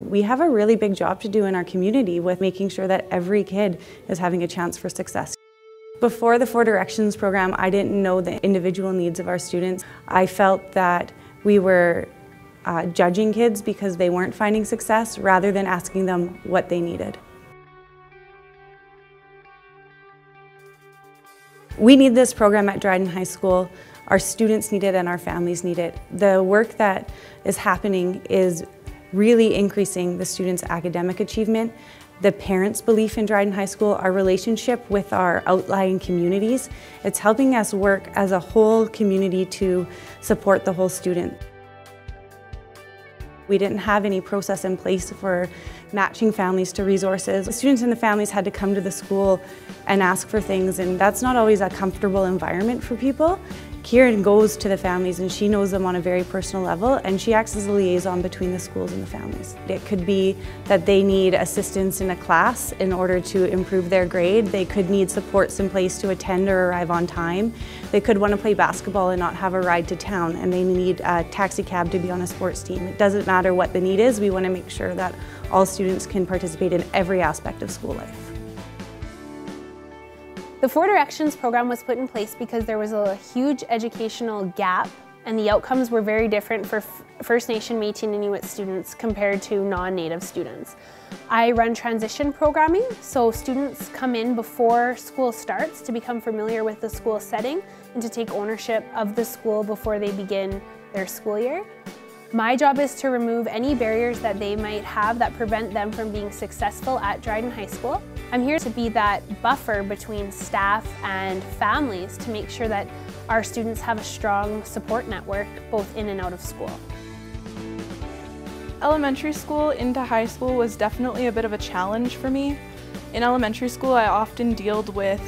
We have a really big job to do in our community with making sure that every kid is having a chance for success. Before the Four Directions program, I didn't know the individual needs of our students. I felt that we were judging kids because they weren't finding success rather than asking them what they needed. We need this program at Dryden High School. Our students need it and our families need it. The work that is happening is really increasing the students' academic achievement, the parents' belief in Dryden High School, our relationship with our outlying communities. It's helping us work as a whole community to support the whole student. We didn't have any process in place for matching families to resources. The students and the families had to come to the school and ask for things, and that's not always a comfortable environment for people. Kieran goes to the families and she knows them on a very personal level, and she acts as a liaison between the schools and the families. It could be that they need assistance in a class in order to improve their grade. They could need supports in place to attend or arrive on time. They could want to play basketball and not have a ride to town, and they need a taxi cab to be on a sports team. It doesn't matter what the need is. We want to make sure that all students can participate in every aspect of school life. The Four Directions program was put in place because there was a huge educational gap and the outcomes were very different for First Nation, Métis and Inuit students compared to non-Native students. I run transition programming, so students come in before school starts to become familiar with the school setting and to take ownership of the school before they begin their school year. My job is to remove any barriers that they might have that prevent them from being successful at Dryden High School. I'm here to be that buffer between staff and families to make sure that our students have a strong support network both in and out of school. Elementary school into high school was definitely a bit of a challenge for me. In elementary school, I often dealt with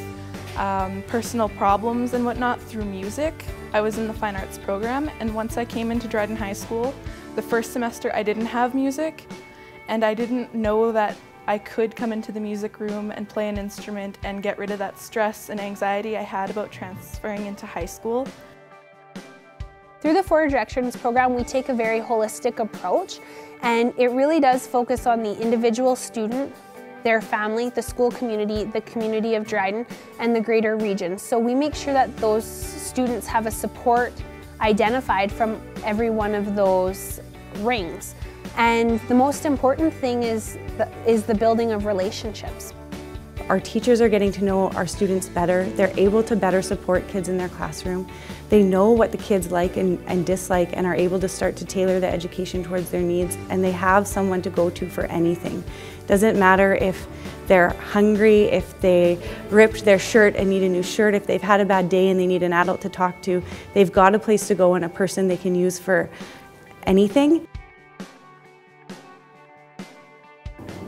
personal problems and whatnot through music. I was in the fine arts program, and once I came into Dryden High School, the first semester I didn't have music, and I didn't know that I could come into the music room and play an instrument and get rid of that stress and anxiety I had about transferring into high school. Through the Four Directions program, we take a very holistic approach, and it really does focus on the individual student, their family, the school community, the community of Dryden, and the greater region. So we make sure that those students have a support identified from every one of those rings. And the most important thing is the building of relationships. Our teachers are getting to know our students better. They're able to better support kids in their classroom. They know what the kids like and dislike and are able to start to tailor the education towards their needs, and they have someone to go to for anything. Doesn't matter if they're hungry, if they ripped their shirt and need a new shirt, if they've had a bad day and they need an adult to talk to, they've got a place to go and a person they can use for anything.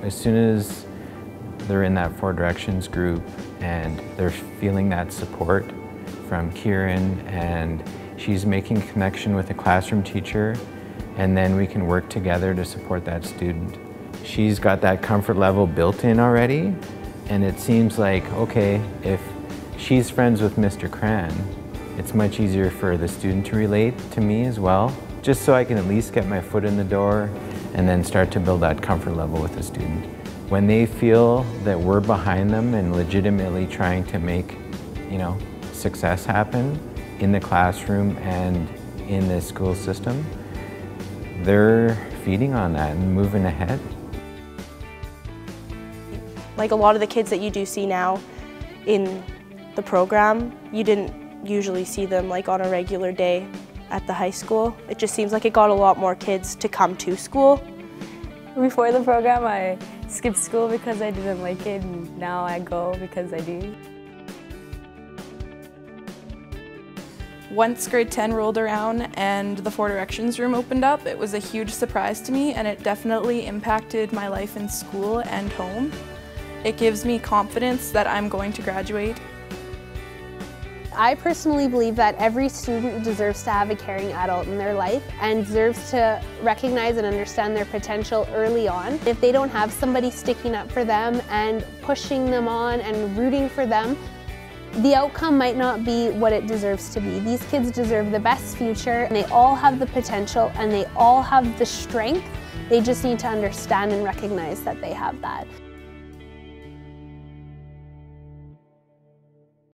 As soon as they're in that Four Directions group and they're feeling that support from Kieran, and she's making a connection with a classroom teacher, and then we can work together to support that student. She's got that comfort level built in already, and it seems like, okay, if she's friends with Mr. Cran, it's much easier for the student to relate to me as well, just so I can at least get my foot in the door and then start to build that comfort level with the student. When they feel that we're behind them and legitimately trying to make, success happen in the classroom and in the school system, they're feeding on that and moving ahead. Like a lot of the kids that you do see now in the program, you didn't usually see them like on a regular day at the high school. It just seems like it got a lot more kids to come to school. Before the program, I skipped school because I didn't like it, and now I go because I do. Once grade 10 rolled around and the Four Directions room opened up, it was a huge surprise to me, and it definitely impacted my life in school and home. It gives me confidence that I'm going to graduate. I personally believe that every student deserves to have a caring adult in their life and deserves to recognize and understand their potential early on. If they don't have somebody sticking up for them and pushing them on and rooting for them, the outcome might not be what it deserves to be. These kids deserve the best future, and they all have the potential and they all have the strength They just need to understand and recognize that they have that.